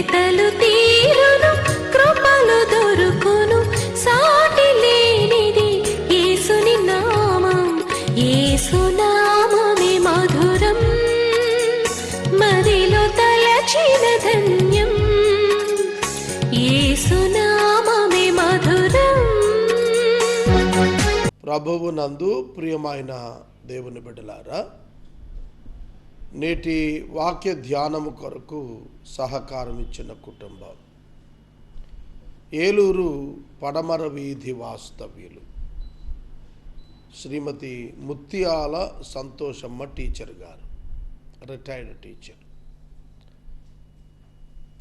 వెతలు తీరును, కృపలు దొరుకును, సాటి లేనిది యేసుని నామం. యేసునామమే మధురం, మదిలో తలచిన ధన్యం. యేసునామమే మధురం. ప్రభువు నందు ప్రియమైన దేవుని బిడ్డలారా, నేటి వాక్య ధ్యానము కొరకు సహకారం ఇచ్చిన కుటుంబం ఏలూరు పడమర వీధి వాస్తవ్యులు శ్రీమతి ముత్యాల సంతోషమ్మ టీచర్ గారు, రిటైర్డ్ టీచర్.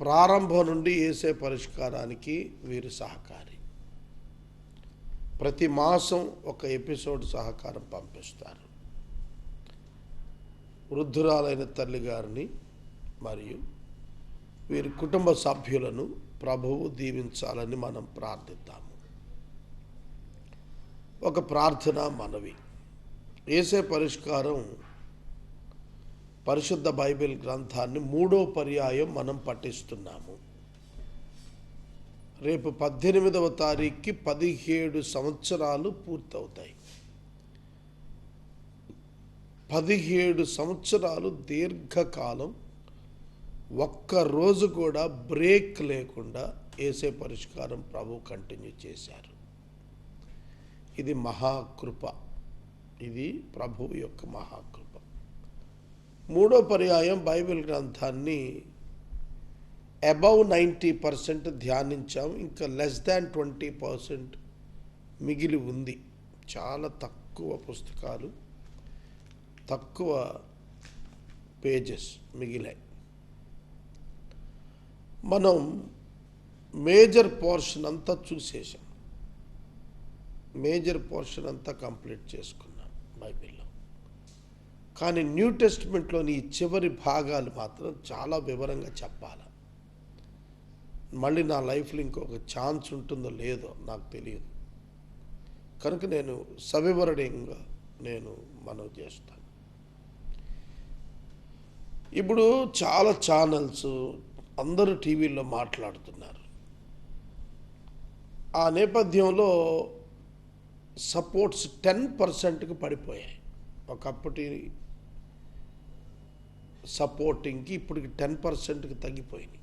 ప్రారంభం నుండి యేసే పరిష్కారానికి వీరు సహకారి. ప్రతి మాసం ఒక ఎపిసోడ్ సహకారం పంపిస్తారు. వృద్ధురాలైన తల్లి గారిని మరియు వీరి కుటుంబ సభ్యులను ప్రభువు దీవించాలని మనం ప్రార్థిద్దాము. ఒక ప్రార్థన మనవి. యేసే పరిష్కారం పరిశుద్ధ బైబిల్ గ్రంథాన్ని 3వ పర్యాయం మనం పఠిస్తున్నాము. రేపు 18వ తారీఖుకి 17 సంవత్సరాలు పూర్తవుతాయి. 17 సంవత్సరాలు దీర్ఘకాలం, ఒక్కరోజు కూడా బ్రేక్ లేకుండా యేసే పరిష్కారం ప్రభు కంటిన్యూ చేశారు. ఇది మహాకృప, ఇది ప్రభువు యొక్క మహాకృప. 3వ పర్యాయం బైబిల్ గ్రంథాన్ని అబౌవ్ 90% ధ్యానించాం. ఇంకా లెస్ దాన్ 20% మిగిలి ఉంది. చాలా తక్కువ పుస్తకాలు, తక్కువ పేజెస్ మిగిలాయి. మనం మేజర్ పోర్షన్ అంతా చూసేసాం, మేజర్ పోర్షన్ అంతా కంప్లీట్ చేసుకున్నాం బైబిల్లో. కానీ న్యూ టెస్ట్మెంట్లోని ఈ చివరి భాగాలు మాత్రం చాలా వివరంగా చెప్పాలి. మళ్ళీ నా లైఫ్లో ఇంకొక ఛాన్స్ ఉంటుందో లేదో నాకు తెలియదు. కనుక నేను సవివరణంగా మనవి చేస్తాను. ఇప్పుడు చాలా ఛానల్స్, అందరూ టీవీల్లో మాట్లాడుతున్నారు. ఆ నేపథ్యంలో సపోర్ట్స్ 10%కి పడిపోయాయి. ఒకప్పటి సపోర్టింగ్కి ఇప్పటికి 10%కి తగ్గిపోయినాయి.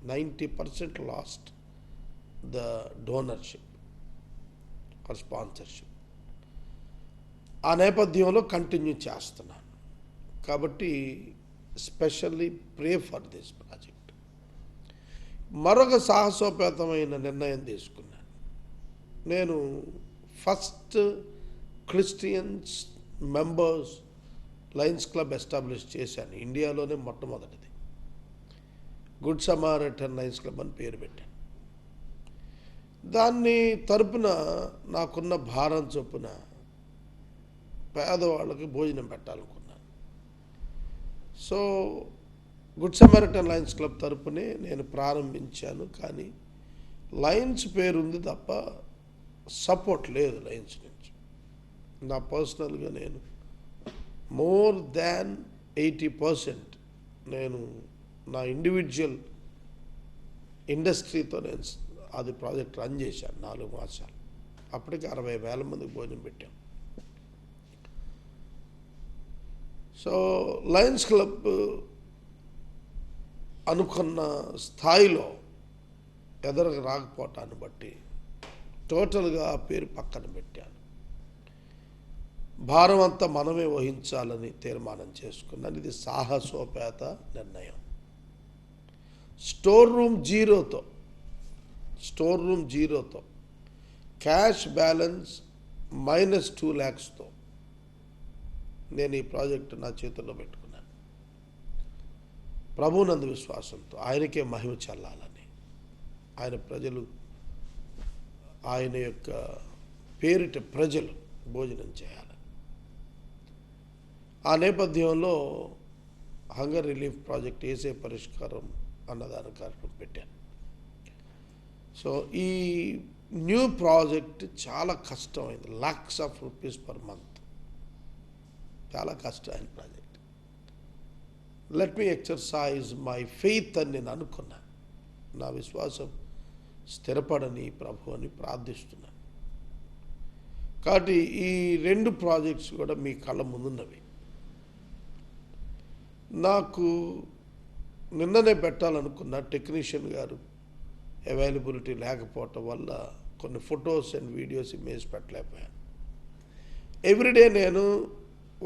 90% లాస్ట్ ద డోనర్షిప్ ఆర్ స్పాన్సర్షిప్. ఆ నేపథ్యంలో కంటిన్యూ చేస్తున్నాను. కాబట్టి specially pray for this project. మరొక సాహసోపేతమైన నిర్ణయం తీసుకున్నాను. నేను first Christians members Lions club establish చేశాను. ఇండియాలోనే మొట్టమొదటిది. గుడ్ సమారిటన్ లయన్స్ క్లబ్ అని పేరు పెట్టాను. దాన్ని తరపున నాకున్న భారం చొప్పున పేదవాళ్ళకి భోజనం పెట్టాలనుకున్నాను. So good Samaritan lions club తరపునే నేను ప్రారంభించాను. కానీ లయన్స్ పేరుంది తప్ప సపోర్ట్ లేదు లయన్స్ నుంచి. నా పర్సనల్గా నేను మోర్ దాన్ 80% నేను నా ఇండివిజువల్ ఇండస్ట్రీతో నేను అది ప్రాజెక్ట్ రన్ చేశాను 4 మాసాలు. అప్పటికి 60,000 మందికి భోజనం పెట్టాం. సో లయన్స్ క్లబ్ అనుకున్న స్థాయిలో ఎదరకు రాకపోవటాన్ని బట్టి టోటల్గా ఆ పేరు పక్కన పెట్టాను. భారం అంతా మనమే వహించాలని తీర్మానం చేసుకున్నాను. ఇది సాహసోపేత నిర్ణయం. స్టోర్ రూమ్ జీరోతో క్యాష్ బ్యాలెన్స్ -2 lakhsతో నేను ఈ ప్రాజెక్టు నా చేతుల్లో పెట్టుకున్నాను. ప్రభునందు విశ్వాసంతో ఆయనకే మహిమ చెల్లాలని, ఆయన ప్రజలు, ఆయన యొక్క పేరిట ప్రజలు భోజనం చేయాలి. ఆ నేపథ్యంలో హంగర్ రిలీఫ్ ప్రాజెక్ట్ యేసే పరిష్కారం అన్నదాన కార్యక్రమం పెట్టాను. సో ఈ న్యూ ప్రాజెక్ట్ చాలా కష్టమైంది. lakhs of rupees per month. చాలా కష్టమైన project. Let me exercise my faith అని నేను అనుకున్నా. నా విశ్వాసం స్థిరపడని ప్రభు అని ప్రార్థిస్తున్నాను. కాబట్టి ఈ 2 ప్రాజెక్ట్స్ కూడా మీ కళ్ళ ముందున్నవి. నాకు నిన్ననే పెట్టాలనుకున్న టెక్నీషియన్ గారు అవైలబిలిటీ లేకపోవటం వల్ల కొన్ని ఫొటోస్ అండ్ వీడియోస్ ఇమేజ్ పెట్టలేకపోయాను. ఎవ్రీడే నేను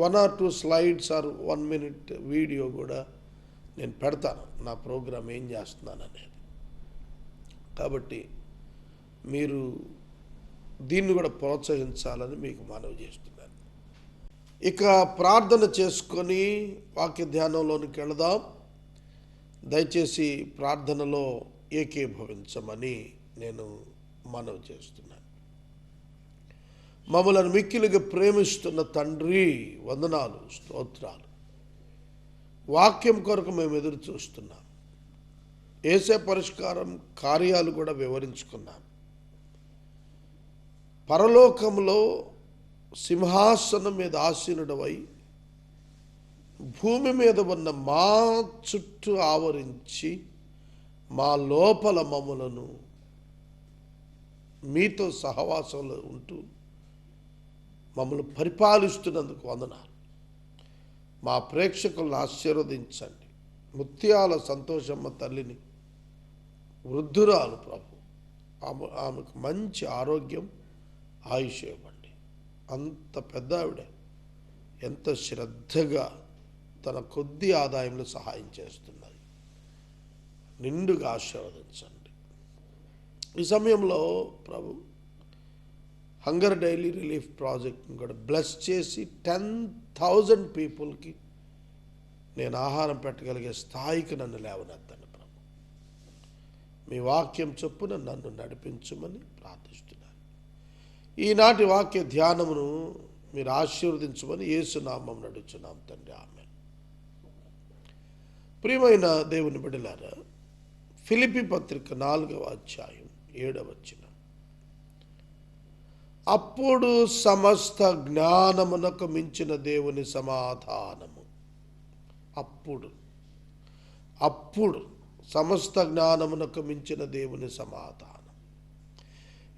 1 or 2 slides or 1 minute video కూడా నేను పెడతాను, నా ప్రోగ్రామ్ ఏం చేస్తున్నాను అనేది. కాబట్టి మీరు దీన్ని కూడా ప్రోత్సహించాలని మీకు మనవి చేస్తున్నాను. ఇక ప్రార్థన చేసుకొని వాక్య ధ్యానంలోనికి వెళదాం. దయచేసి ప్రార్థనలో ఏకీభవించమని నేను మనవి చేస్తున్నాను. మమ్మలను మిక్కిలిగా ప్రేమిస్తున్న తండ్రి, వందనాలు, స్తోత్రాలు. వాక్యం కొరకు మేము ఎదురు చూస్తున్నాం. యేసే పరిష్కారం కార్యాలు కూడా వివరించుకున్నాం. పరలోకంలో సింహాసనం మీద ఆసీనుడవై భూమి మీద ఉన్న మా చుట్టూ ఆవరించి మా లోపల మమ్ములను మీతో సహవాసంలో ఉంటూ మమ్మల్ని పరిపాలిస్తున్నందుకు వందనాలు. మా ప్రేక్షకులను ఆశీర్వదించండి. ముత్యాల సంతోషమ్మ తల్లిని, వృద్ధురాలు ప్రభు, ఆమెకు మంచి ఆరోగ్యం, ఆయుష్ ఇవ్వండి. అంత పెద్ద ఆవిడ ఎంత శ్రద్ధగా తన కొద్ది ఆదాయంలో సహాయం చేస్తున్నది. నిండుగా ఆశీర్వదించండి. ఈ సమయంలో ప్రభు హంగర్ డైలీ రిలీఫ్ ప్రాజెక్ట్ని కూడా బ్లెస్ చేసి 10,000 పీపుల్కి నేను ఆహారం పెట్టగలిగే స్థాయికి నన్ను లేవనెత్తండి ప్రభు. మీ వాక్యం చొప్పున నన్ను నడిపించమని ప్రార్థిస్తున్నాను. ఈనాటి వాక్య ధ్యానమును మీరు ఆశీర్వదించమని యేసునామం నడుచున్నాం తండ్రి, ఆమేన్. ప్రియమైన దేవుని బిడ్డలారా, ఫిలిప్పీ పత్రిక 4వ అధ్యాయం 7వ వచనం. అప్పుడు సమస్త జ్ఞానమునకు మించిన దేవుని సమాధానము. అప్పుడు సమస్త జ్ఞానమునకు మించిన దేవుని సమాధానం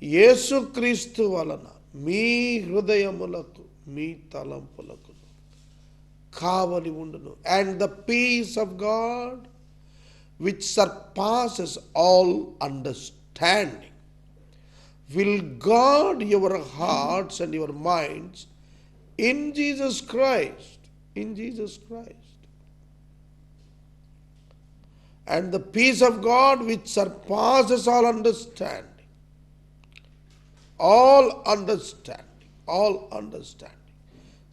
యేసుక్రీస్తు వలన మీ హృదయములకు, మీ తలంపులకు కావలి ఉండును. And the peace of God which surpasses all understanding will guard your hearts and your minds in Jesus Christ. In Jesus Christ. And the peace of God which surpasses all understanding. All understanding.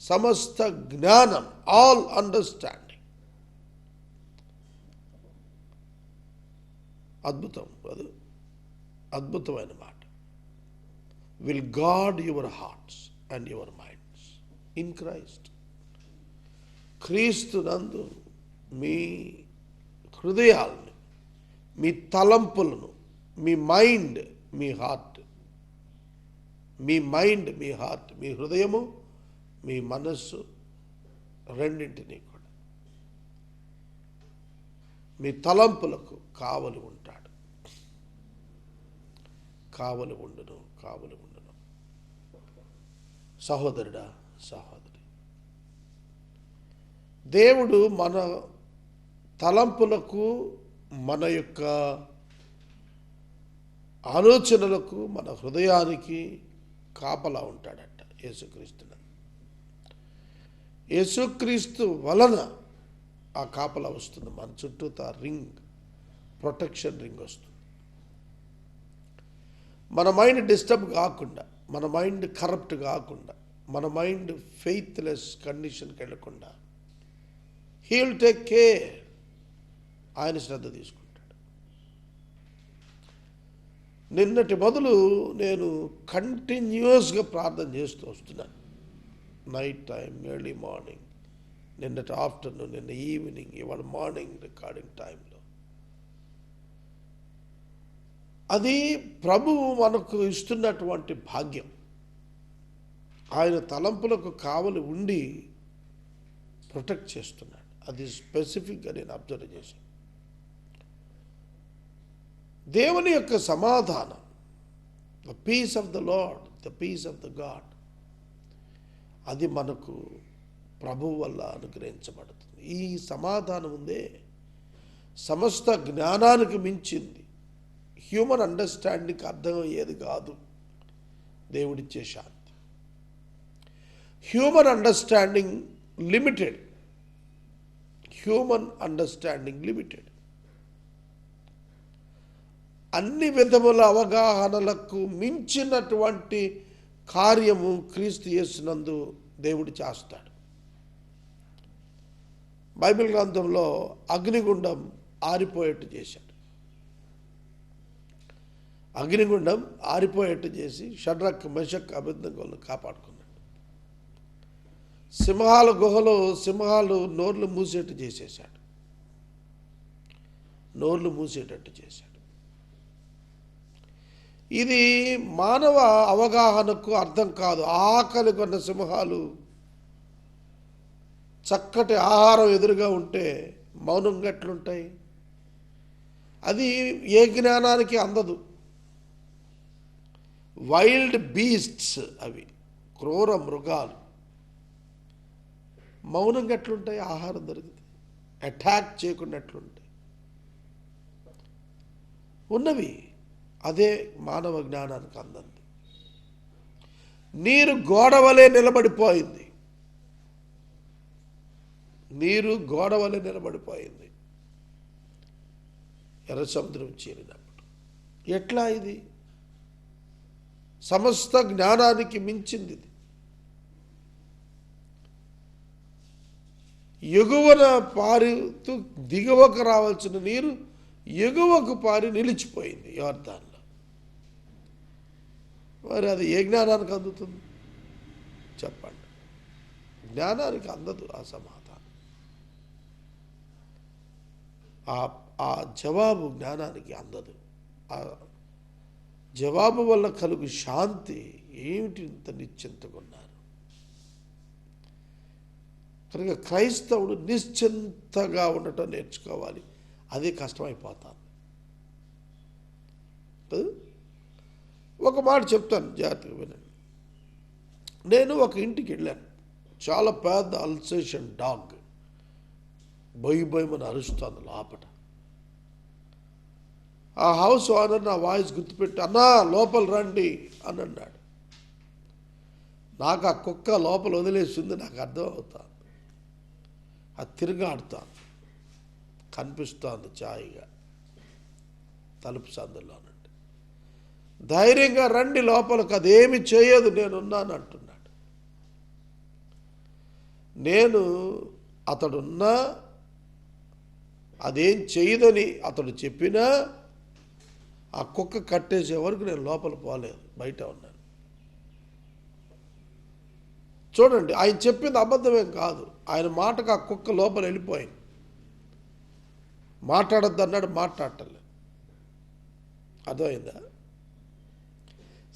Samasta gnanam, all understanding. అద్భుతమైన మాట. Will guard your hearts and your minds in Christ. క్రీస్తు నందు మీ హృదయాలను, మీ తలంపులను, మీ mind, మీ heart, మీ హృదయము, మీ మనస్సు రెండింటినీ కూడా మీ తలంపులకు కావలి ఉంటాడు. కావలి ఉండును. సహోదరుడా, సహోదరి, దేవుడు మన తలంపులకు, మన యొక్క ఆలోచనలకు, మన హృదయానికి కాపలా ఉంటాడట. యేసుక్రీస్తు వలన ఆ కాపలా వస్తుంది. మన చుట్టూ ప్రొటెక్షన్ రింగ్ వస్తుంది. మన మైండ్ డిస్టర్బ్ కాకుండా, మన మైండ్ కరప్ట్ కాకుండా, మన మైండ్ ఫెయిత్లెస్ కండిషన్కి వెళ్ళకుండా హీ విల్ టేక్ కేర్. ఆయన శ్రద్ధ తీసుకుంటాడు. నిన్నటి మొదలు నేను కంటిన్యూస్గా ప్రార్థన చేస్తూ వస్తున్నాను. నైట్ టైం, ఎర్లీ మార్నింగ్, నిన్నటి ఆఫ్టర్నూన్, నిన్న ఈవినింగ్, ఇవాళ మార్నింగ్ రికార్డింగ్ టైంలో. అది ప్రభువు మనకు ఇస్తున్నటువంటి భాగ్యం. ఆయన తలంపులకు కావలి ఉండి ప్రొటెక్ట్ చేస్తున్నాడు. అది స్పెసిఫిక్గా నేను అబ్జర్వ్ చేశాను. దేవుని యొక్క సమాధానం, the peace of the Lord, the peace of the God, అది మనకు ప్రభువు వల్ల అనుగ్రహించబడుతుంది. ఈ సమాధానం ఉందే సమస్త జ్ఞానానికి మించింది. హ్యూమన్ అండర్స్టాండింగ్కి అర్థమయ్యేది కాదు దేవుడిచ్చే శాంతి. Human understanding limited, human understanding limited. అన్ని విధముల అవగాహనలకు మించినటువంటి కార్యము క్రీస్తు యేసునందు దేవుడు చేస్తాడు. బైబిల్ గ్రంథంలో అగ్నిగుండం ఆరిపోయేట్టు చేశాడు. అగ్నిగుండం ఆరిపోయేట్టు చేసి షడ్రక్, మెషక్, అబేద్నెగోలను కాపాడుకున్నాడు. సింహాల గుహలో సింహాలు నోర్లు మూసేట్టు చేసేసాడు, నోర్లు మూసేటట్టు చేశాడు. ఇది మానవ అవగాహనకు అర్థం కాదు. ఆకలి కొన్న సింహాలు చక్కటి ఆహారం ఎదురుగా ఉంటే మౌనంగా ఎట్లుంటాయి? అది ఏ జ్ఞానానికి అందదు. వైల్డ్ బీస్ట్స్, అవి క్రూర మృగాలు మౌనంగా ఎట్లుంటాయి? ఆహారం దొరికితే అటాక్ చేయకుండా ఎట్లుంటాయి? ఉన్నవి. అదే మానవ జ్ఞానానికి అందంది. నీరు గోడవలే నిలబడిపోయింది, నీరు గోడవలే నిలబడిపోయింది ఎర్ర సముద్రం చేరినప్పుడు. ఎట్లా ఇది? సమస్త జ్ఞానానికి మించింది ఇది. ఎగువన పారుతూ దిగువకు రావాల్సిన నీరు ఎగువకు పారి నిలిచిపోయింది యోర్దాన్లో. మరి అది ఏ జ్ఞానానికి అందుతుంది చెప్పండి? జ్ఞానానికి అందదు ఆ సమాధానం. ఆ జవాబు జ్ఞానానికి అందదు. ఆ జవాబు వల్ల కలుగు శాంతి ఏమిటి? ఇంత నిశ్చింతకున్నారు. కనుక క్రైస్తవుడు నిశ్చింతగా ఉండటం నేర్చుకోవాలి. అది కష్టమైపోతుంది. ఒక మాట చెప్తాను, జాగ్రత్తగా వినండి. నేను ఒక ఇంటికి వెళ్ళాను. చాలా పెద్ద అల్సేషన్ డాగ్ బొయ్యి బొయ్యమని అరుస్తుంది లోపట. ఆ హౌస్ ఓనర్ నా వాయిస్ గుర్తుపెట్టి, అన్నా లోపల రండి అని అన్నాడు. నాకు ఆ కుక్క లోపల వదిలేసింది నాకు అర్థం అవుతుంది. అది తిరగాడుతాను, కనిపిస్తోంది ఛాయిగా తలుపు సందులో నుండి. ధైర్యంగా రండి లోపలికి, అదేమి చేయదు, నేనున్నాను అంటున్నాడు. నేను అతడున్నా అదేం చేయదని అతడు చెప్పినా ఆ కుక్క కట్టేసే వరకు నేను లోపల పోలేదు, బయట ఉన్నాను. చూడండి, ఆయన చెప్పింది అబద్ధమేం కాదు. ఆయన మాటకు ఆ కుక్క లోపల వెళ్ళిపోయింది. మాట్లాడద్దు అన్నాడు, మాట్లాడటలేదు. అర్థమైందా?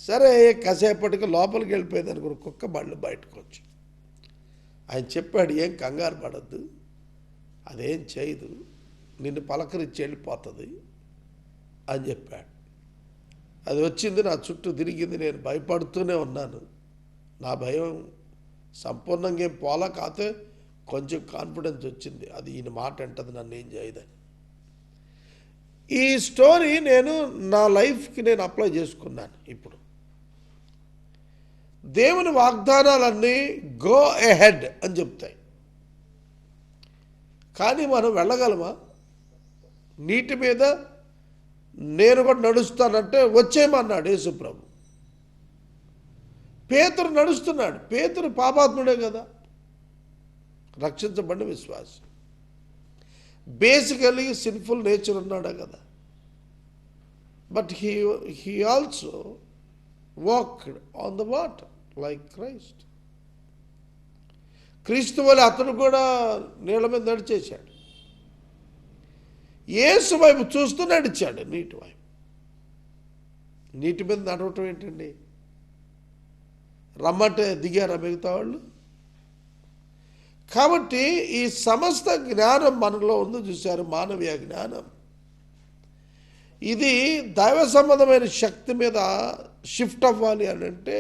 సరే, కాసేపటికి లోపలికి వెళ్ళిపోయింది అనుకున్న కుక్క మళ్ళీ బయటకు వచ్చి ఆయన చెప్పాడు, ఏం కంగారు పడద్దు, అదేం చేయదు, నిన్ను పలకరించి వెళ్ళిపోతుంది అని చెప్పాడు. అది వచ్చింది, నా చుట్టూ తిరిగింది, నేను భయపడుతూనే ఉన్నాను. నా భయం సంపూర్ణంగా ఏం పోలా, కాతే కొంచెం కాన్ఫిడెన్స్ వచ్చింది, అది ఈయన మాట అంటది, నన్ను ఏం చేయదని. ఈ స్టోరీ నేను నా లైఫ్కి నేను అప్లై చేసుకున్నాను. ఇప్పుడు దేవుని వాగ్దానాలన్నీ గో ఎహెడ్ అని చెప్తాయి, కానీ మనం వెళ్ళగలమా? నీటి మీద నేను కూడా నడుస్తానంటే వచ్చేయమన్నాడు యేసుప్రభు. పేతురు నడుస్తున్నాడు. పేతురు పాపాత్ముడే కదా, రక్షించబడిన విశ్వాసి, బేసికలీ సిన్ఫుల్ నేచర్ ఉన్నాడా కదా. But he also walked on the water like Christ. క్రీస్తు వల్ల అతను కూడా నీళ్ళ మీద నడిచేశాడు. యేసు వైపు చూస్తూ నడిచాడు, నీటి వైపు. నీటి మీద నడవటం ఏంటండి? రమ్మంటే దిగారా మిగతా వాళ్ళు? కాబట్టి ఈ సమస్త జ్ఞానం మనలో ఉంది, చూశారు, మానవీయ జ్ఞానం. ఇది దైవ సంబంధమైన శక్తి మీద షిఫ్ట్ అవ్వాలి అని అంటే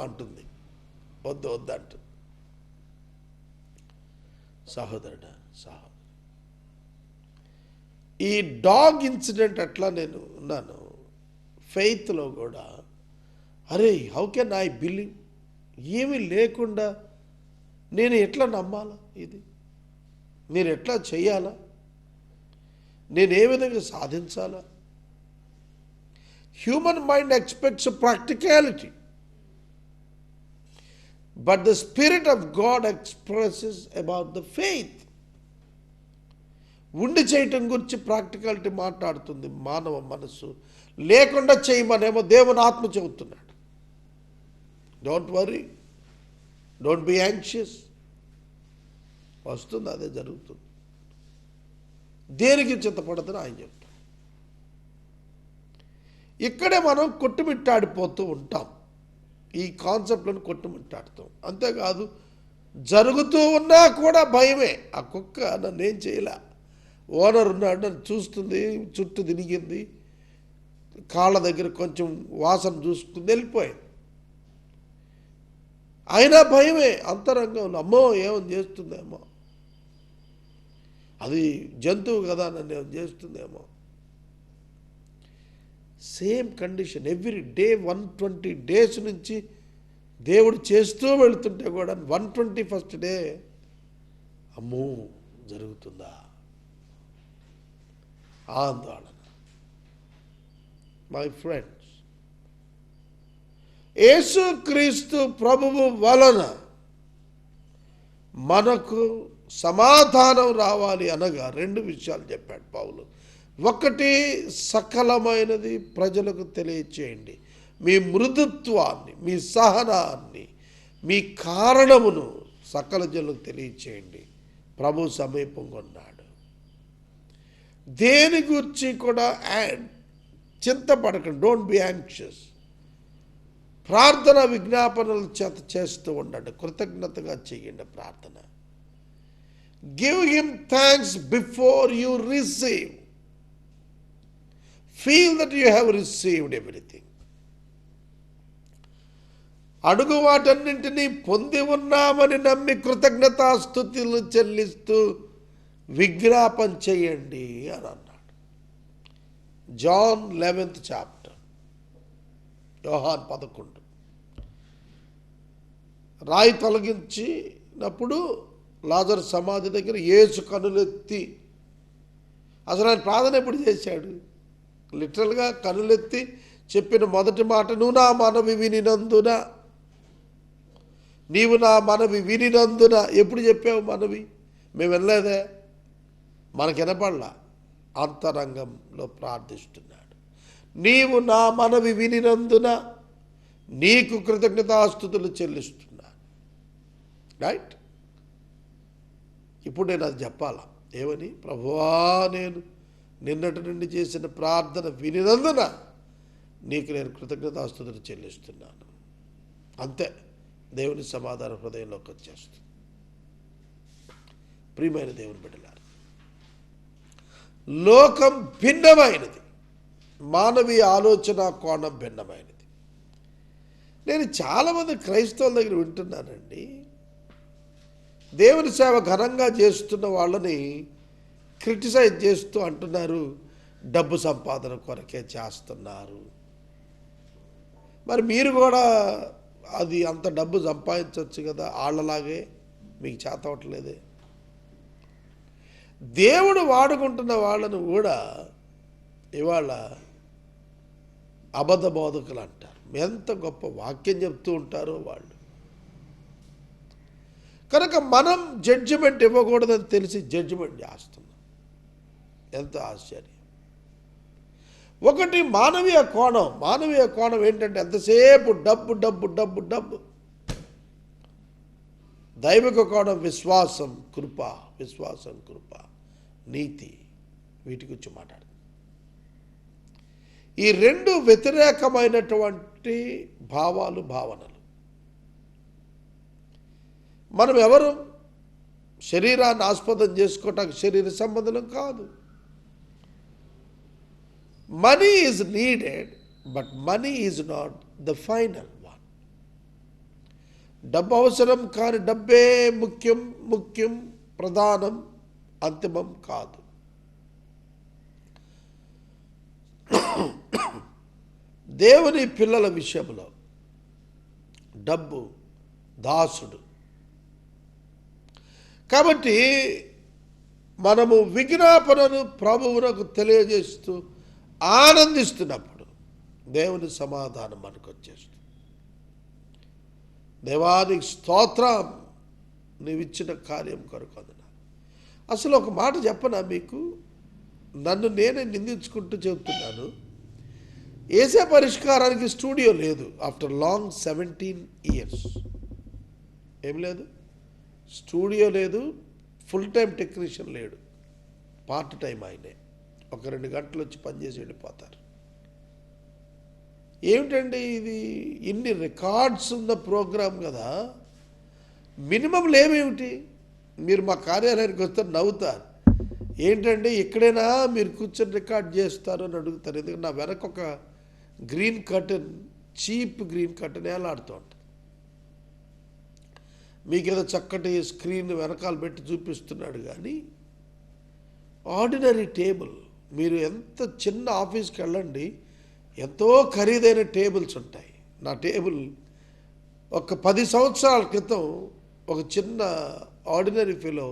అంటుంది, వద్దు వద్దు అంటుంది. సహోదరుడా, సహోదరు, ఈ డాగ్ ఇన్సిడెంట్ అట్లా నేను ఉన్నాను. ఫెయిత్లో కూడా అరే హౌ కెన్ ఐ బిలీవ్, ఏమీ లేకుండా నేను ఎట్లా నమ్మాలా, ఇది నేను ఎట్లా చేయాలా, నేను ఏ విధంగా సాధించాలా. Human mind expects practicality, but the spirit of God expresses about the faith. ఉండి చేయటం గురించి ప్రాక్టికాలిటీ మాట్లాడుతుంది మానవ మనస్సు. లేకుండా చేయమనేమో దేవుని ఆత్మ చెబుతున్నాడు. Don't worry, don't be anxious. వస్తుంది, అదే జరుగుతుంది. దేనికి చింతపడదని ఆయన చెప్తాడు. ఇక్కడే మనం కొట్టుమిట్టాడిపోతూ ఉంటాం, ఈ కాన్సెప్ట్లను కొట్టుమిట్టాడుతాం. అంతేకాదు, జరుగుతూ ఉన్నా కూడా భయమే. ఆ కుక్క నన్ను ఏం చేయలే, ఓనర్ ఉన్నాడు, నన్ను చూస్తుంది, చుట్టూ తిరిగింది, కాళ్ళ దగ్గర కొంచెం వాసన చూసుకుంది, వెళ్ళిపోయింది. అయినా భయమే అంతరంగంలో. అమ్మో ఏమని చేస్తుందేమో, అది జంతువు కదా, నన్ను ఏమని చేస్తుందేమో. Same condition every day. 120 days నుంచి దేవుడు చేస్తూ వెళుతుంటే కూడా 121st డే అమ్మో జరుగుతుందా, ఆందోళన. మై ఫ్రెండ్స్, యేసుక్రీస్తు ప్రభువు వలన మనకు సమాధానం రావాలి అనగా 2 విషయాలు చెప్పాడు పౌలు. ఒకటి, సకలమైనది ప్రజలకు తెలియచేయండి. మీ మృదుత్వాన్ని, మీ సహనాన్ని, మీ కారణమును సకల జనులకు తెలియచేయండి. ప్రభు సమీపంగా ఉన్నాడు. దేని గురించి కూడా చింతపడకండి. Don't be anxious. ప్రార్థన విజ్ఞాపనలు చేస్తూ ఉండండి. కృతజ్ఞతగా చేయండి ప్రార్థన. Give him thanks before you receive. Feel that you have received everything. అడుగు వాటన్నింటినీ పొంది ఉన్నామని నమ్మి కృతజ్ఞతాస్తుతులు చెల్లిస్తూ విజ్ఞాపన చేయండి అని అన్నాడు. జాన్ 11th chapter, యోహాన్ 11. రాయి తొలగించినప్పుడు లాజరు సమాధి దగ్గర యేసు కనులెత్తి, అసలు ఆయన ప్రార్థన ఎప్పుడు చేశాడు? లిటరల్గా కనులెత్తి చెప్పిన మొదటి మాట, నువ్వు నా మనవి వినినందున, నీవు నా మనవి వినినందున. ఎప్పుడు చెప్పావు మనవి? మేము వినలేదే, మనకు వినపడలా. అంతరంగంలో ప్రార్థిస్తున్నాడు. నీవు నా మనవి వినినందున నీకు కృతజ్ఞతాస్తుతులు చెల్లిస్తున్నాను. రైట్? ఇప్పుడు నేను అది చెప్పాలా? ఏమని? ప్రభువా, నేను నిన్నటి నుండి చేసిన ప్రార్థన వినినందున నీకు నేను కృతజ్ఞతాస్తుతులు చెల్లిస్తున్నాను. అంతే, దేవుని సమాధానం హృదయంలోకి వచ్చేస్తుంది. ప్రియమైన దేవుని బిడ్డలారా, లోకం భిన్నమైనది, మానవీయ ఆలోచన కోణం భిన్నమైనది. నేను చాలామంది క్రైస్తవుల దగ్గర వింటున్నానండి, దేవుని సేవ ఘనంగా చేస్తున్న వాళ్ళని క్రిటిసైజ్ చేస్తూ అంటున్నారు, డబ్బు సంపాదన కొరకే చేస్తున్నారు. మరి మీరు కూడా అది అంత డబ్బు సంపాదించవచ్చు కదా, వాళ్ళలాగే మీకు చేత అవట్లేదే. దేవుడు వాడుకుంటున్న వాళ్ళను కూడా ఇవాళ అబద్ధ బోధకులు అంటారు. ఎంత గొప్ప వాక్యం చెప్తూ ఉంటారో వాళ్ళు. కనుక మనం జడ్జిమెంట్ ఇవ్వకూడదని తెలిసి జడ్జిమెంట్ చేస్తున్నాం. ఎంత ఆశ్చర్యం. ఒకటి మానవీయ కోణం. మానవీయ కోణం ఏంటంటే ఎంతసేపు డబ్బు డబ్బు డబ్బు డబ్బు. దైవిక కోణం విశ్వాసం, కృప, విశ్వాసం, కృప, నీతి, వీటి గురించి మాట్లాడు. ఈ 2 వ్యతిరేకమైనటువంటి భావాలు, భావనలు. మనం ఎవరు? శరీరాన్ని ఆస్పదం చేసుకోవటానికి శరీర సంబంధం కాదు. Money is needed, but money is not the final one. డబ్బు అవసరం, కానీ డబ్బే ముఖ్యం ప్రధానం, అంతిమం కాదు. దేవుని పిల్లల విషయంలో డబ్బు దాసుడు. కాబట్టి మనము విజ్ఞాపనను ప్రభువునకు తెలియజేస్తూ ఆనందిస్తున్నప్పుడు దేవుని సమాధానం మనకు వచ్చేస్తుంది. దేవానికి స్తోత్రం, నీవిచ్చిన కార్యం కొరకు వందనాలు. అసలు ఒక మాట చెప్పనా మీకు, నన్ను నేనే నిందించుకుంటూ చెబుతున్నాను. ఏసే పరిష్కారానికి స్టూడియో లేదు. ఆఫ్టర్ లాంగ్ 17 years ఏం లేదు, స్టూడియో లేదు, ఫుల్ టైం టెక్నీషియన్ లేడు, పార్ట్ టైం ఆయనే. ఒక 2 గంటలు వచ్చి పనిచేసి వెళ్ళిపోతారు. ఏమిటండి ఇది, ఇన్ని రికార్డ్స్ ఉన్న ప్రోగ్రాం కదా, మినిమం లేవేమిటి? మీరు మా కార్యాలయానికి వస్తే నవ్వుతారు. ఏంటంటే ఇక్కడైనా మీరు కూర్చొని రికార్డ్ చేస్తారు అని అడుగుతారు. ఎందుకంటే నా వెనక ఒక green curtain, cheap green curtain ఏలాడుతూ ఉంటుంది. మీకేదో చక్కటి స్క్రీన్ వెనకాల పెట్టి చూపిస్తున్నాడు, కానీ ఆర్డినరీ టేబుల్. మీరు ఎంత చిన్న ఆఫీస్కి వెళ్ళండి, ఎంతో ఖరీదైన టేబుల్స్ ఉంటాయి. నా టేబుల్ ఒక 10 సంవత్సరాల క్రితం ఒక చిన్న ఆర్డినరీ ఫెలో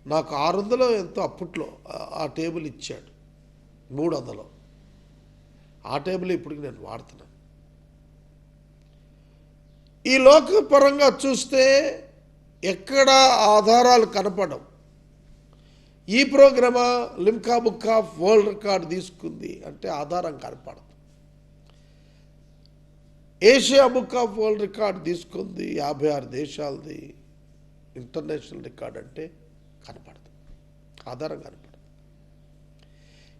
నాకు 600 ఎంతో అప్పట్లో ఆ టేబుల్ ఇచ్చాడు, 300. ఆ టేబుల్ ఇప్పటికి నేను వాడుతున్నాను. ఈ లోకపరంగా చూస్తే ఎక్కడ ఆధారాలు కనపడవు. ఈ ప్రోగ్రామా Limca book of world record తీసుకుంది అంటే ఆధారం కనపడదు. Asia book of world record తీసుకుంది, 56 దేశాలది ఇంటర్నేషనల్ రికార్డ్ అంటే కనపడదు, ఆధారం కనపడదు.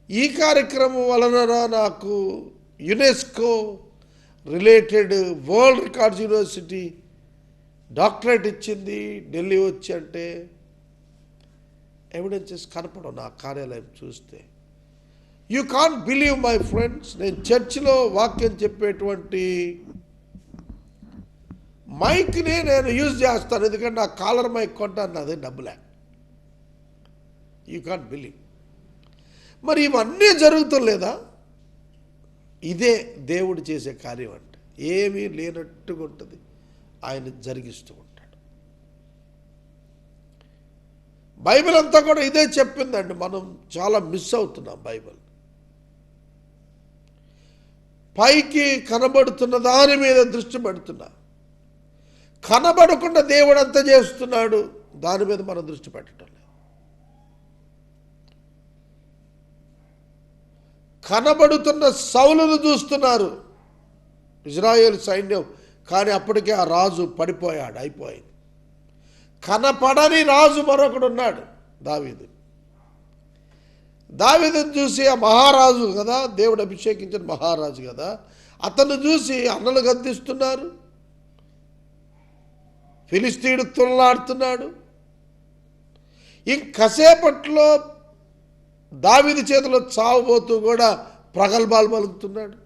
ఈ కార్యక్రమం వలన నాకు UNESCO related world records university doctorate ఇచ్చింది ఢిల్లీ వచ్చి. అంటే ఎవిడెన్సెస్ కనపడవు నా కార్యాలయం చూస్తే. You can't believe my friends, నేను చర్చిలో వాక్యం చెప్పేటువంటి మైక్ని నేను యూజ్ చేస్తాను, ఎందుకంటే నా కాలర్ మైక్ కొంటాను, అదే డబ్బులే. You can't believe. మరి ఇవన్నీ జరుగుతలేదా? ఇదే దేవుడు చేసే కార్యం అంటే. ఏమీ లేనట్టుగా ఉంటుంది, ఆయన జరిగిస్తూ ఉంటాడు. బైబిల్ అంతా కూడా ఇదే చెప్పిందండి. మనం చాలా మిస్ అవుతున్నాం బైబిల్. పైకి కనబడుతున్న దాని మీద దృష్టి పెడుతున్నా, కనబడకుండా దేవుడు అంతా చేస్తున్నాడు, దాని మీద మనం దృష్టి పెట్టడం లేదు. కనబడుతున్న సౌలును చూస్తున్నారు ఇజ్రాయేల్ సైన్యం, కానీ అప్పటికే ఆ రాజు పడిపోయాడు, అయిపోయింది. కనపడని రాజు మరొకడు ఉన్నాడు, దావీదు. దావీదును చూసి ఆ మహారాజు కదా, దేవుడు అభిషేకించిన మహారాజు కదా, అతను చూసి అన్నలు గద్దిస్తున్నారు, ఫిలిస్తీయుడు తులనాడుతున్నాడు. ఇంకసేపట్లో దావీదు చేతిలో చావబోతూ కూడా ప్రగల్భాలు పలుకుతున్నాడు.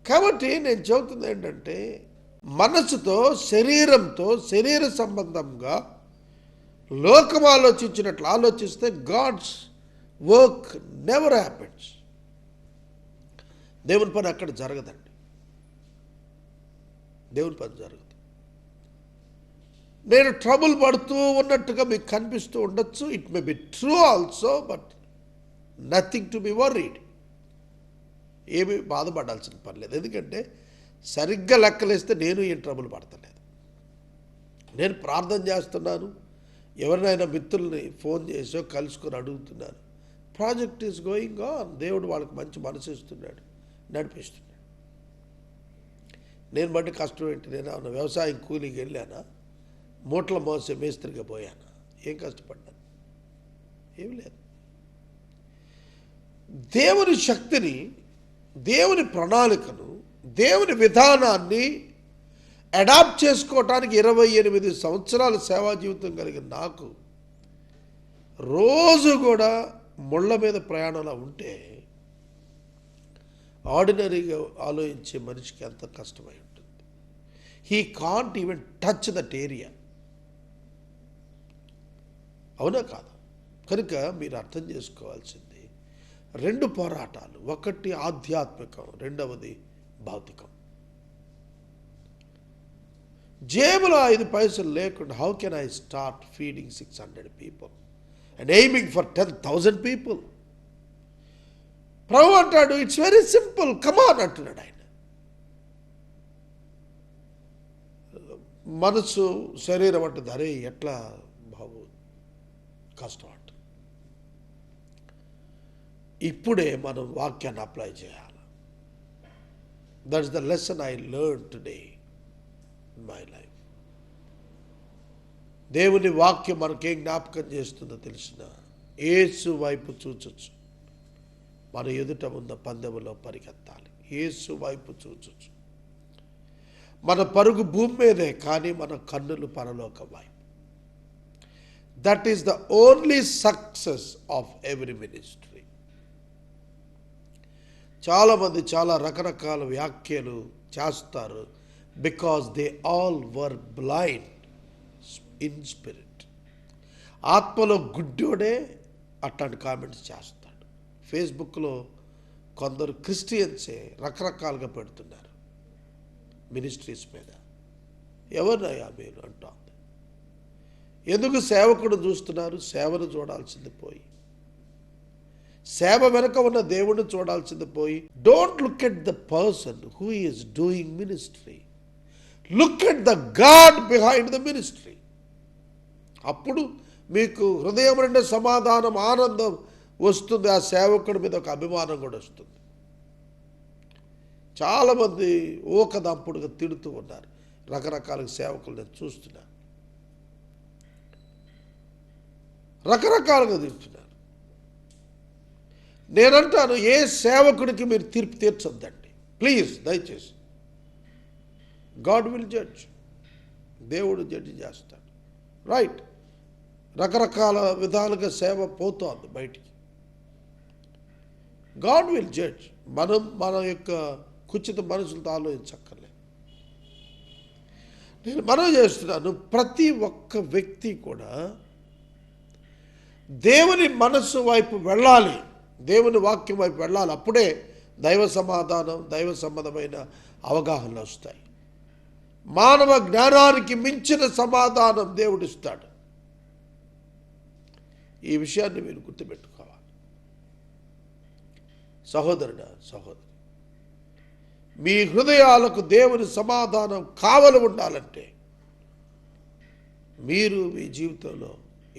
కాబట్టి నేను చెబుతుంది ఏంటంటే, మనసుతో శరీరంతో శరీర సంబంధంగా లోకం ఆలోచించినట్లు ఆలోచిస్తే గాడ్స్ వర్క్ నెవర్ హ్యాపెన్స్. దేవుని పని అక్కడ జరగదండి, దేవుని పని జరగదు. నేను ట్రబుల్ పడుతూ ఉన్నట్టుగా మీకు కనిపిస్తూ ఉండొచ్చు, it may be true also, but nothing to be worried. ఏమీ బాధపడాల్సిన పని లేదు, ఎందుకంటే సరిగ్గా లెక్కలేస్తే నేను ఏం ట్రబుల్ పడతలేదు. నేను ప్రార్థన చేస్తున్నాను, ఎవరినైనా మిత్రుల్ని ఫోన్ చేసో కలుసుకొని అడుగుతున్నాను. Project is going on. దేవుడు వాళ్ళకి మంచి మనసు ఇస్తున్నాడు, నడిపిస్తున్నాడు. నేను బట్టి కష్టం ఏంటి? నేను ఏమన్నా వ్యవసాయం కూలీకి వెళ్ళానా? మూటల మోసే మేస్త్రిగా పోయాను? ఏం కష్టపడ్డాను? ఏం లేదు. దేవుని శక్తిని, దేవుని ప్రణాళికను, దేవుని విధానాన్ని అడాప్ట్ చేసుకోవటానికి 28 సంవత్సరాల సేవా జీవితం కలిగిన నాకు రోజు కూడా ముళ్ళ మీద ప్రయాణంలో ఉంటే ఆర్డినరీగా ఆలోచించే మనిషికి ఎంత కష్టమై ఉంటుంది. He can't even touch that area. అవునా కాదా? కనుక మీరు అర్థం చేసుకోవాల్సింది 2 పోరాటాలు, ఒకటి ఆధ్యాత్మికం, రెండవది భౌతికం. జేబులో 5 పైసలు లేకుండా how can I start feeding 600 people and aiming for 10,000 people? Prabhu అంటాడు, ఇట్స్ వెరీ సింపుల్, కమాన్ అంటున్నాడు ఆయన. మనసు శరీరం అంటుంది, అరే ఎట్లా బాబు కష్టం అంట. ఇప్పుడే మనం వాక్యాన్ని అప్లై చేయాలి. That's the lesson I learn today in my life. దేవుని వాక్యం మనకేం జ్ఞాపకం చేస్తుందో తెలిసిన, యేసు వైపు చూచొచ్చు. మన ఎదుట ఉన్న పందెములో పరిగెత్తాలి. యేసు వైపు చూచొచ్చు. మన పరుగు భూమి మీదే, కానీ మన కన్నులు పరలోకం వైపు. That is the only success of every ministry. చాలామంది చాలా రకరకాల వ్యాఖ్యలు చేస్తారు, because they all were blind in spirit. ఆత్మలో గుడ్డోడే అట్లాంటి కామెంట్స్ చేస్తాడు. ఫేస్బుక్లో కొందరు క్రిస్టియన్సే రకరకాలుగా పెడుతున్నారు మినిస్ట్రీస్ మీద. ఎవరినయ్యా మీరు అంటోంది. ఎందుకు సేవకుడు చూస్తున్నారు? సేవను చూడాల్సింది పోయి, సేవ వెనుక ఉన్న దేవుడిని చూడాల్సింది పోయి. Don't look at the person who is doing ministry, look at the God behind the ministry. అప్పుడు మీకు హృదయం నిండా సమాధానం, ఆనందం వస్తుంది. ఆ సేవకుడి మీద ఒక అభిమానం కూడా వస్తుంది. చాలామంది ఊకదంపుడుగా తిడుతూ ఉన్నారు రకరకాల సేవకులు. నేను చూస్తున్నా రకరకాలుగా తిడుతున్నారు. నేనంటాను, ఏ సేవకుడికి మీరు తీర్పు తీర్చొద్దండి ప్లీజ్, దయచేసి. God will judge. దేవుడు జడ్జి చేస్తాడు. రైట్, రకరకాల విధాలుగా సేవ పోతోంది బయటికి. God will judge. మనం మన యొక్క కుచిత మనసులతో ఆలోచించక్కర్లేదు. నేను మనం చేస్తున్నాను, ప్రతి ఒక్క వ్యక్తి కూడా దేవుని మనస్సు వైపు వెళ్ళాలి, దేవుని వాక్యం వైపు వెళ్ళాలి. అప్పుడే దైవ సమాధానం, దైవ సంబంధమైన అవగాహనలు వస్తాయి. మానవ జ్ఞానానికి మించిన సమాధానం దేవుడిస్తాడు. ఈ విషయాన్ని మీరు గుర్తుపెట్టుకోవాలి. సహోదరుడా, సహోదరి, మీ హృదయాలకు దేవుని సమాధానం కావలి ఉండాలంటే మీరు మీ జీవితంలో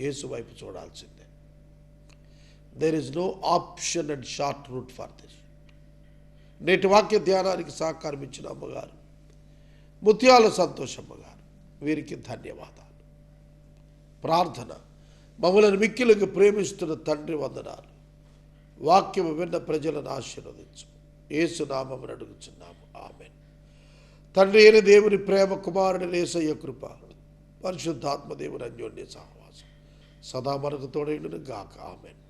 యేసు వైపు చూడాల్సిందే. There is no option and short route for this. నేటి వాక్య ధ్యానానికి సహకారం ఇచ్చిన అమ్మగారు ముత్యాల సంతోషమ్మ గారు, వీరికి ధన్యవాదాలు. ప్రార్థన. మమ్మల్ని మిక్కిలిగా ప్రేమిస్తున్న తండ్రి, వందనాలు. వాక్యము విన్న ప్రజలను ఆశీర్వదించు. యేసు నామమున అడుగుచున్నాము, ఆమేన్. తండ్రి అయిన దేవుని ప్రేమ, కుమారుని యేసయ్య కృప, పరిశుద్ధాత్మ దేవుని అన్యోన్య సహవాసం సదా మనకు తోడైండును గాక, ఆమేన్.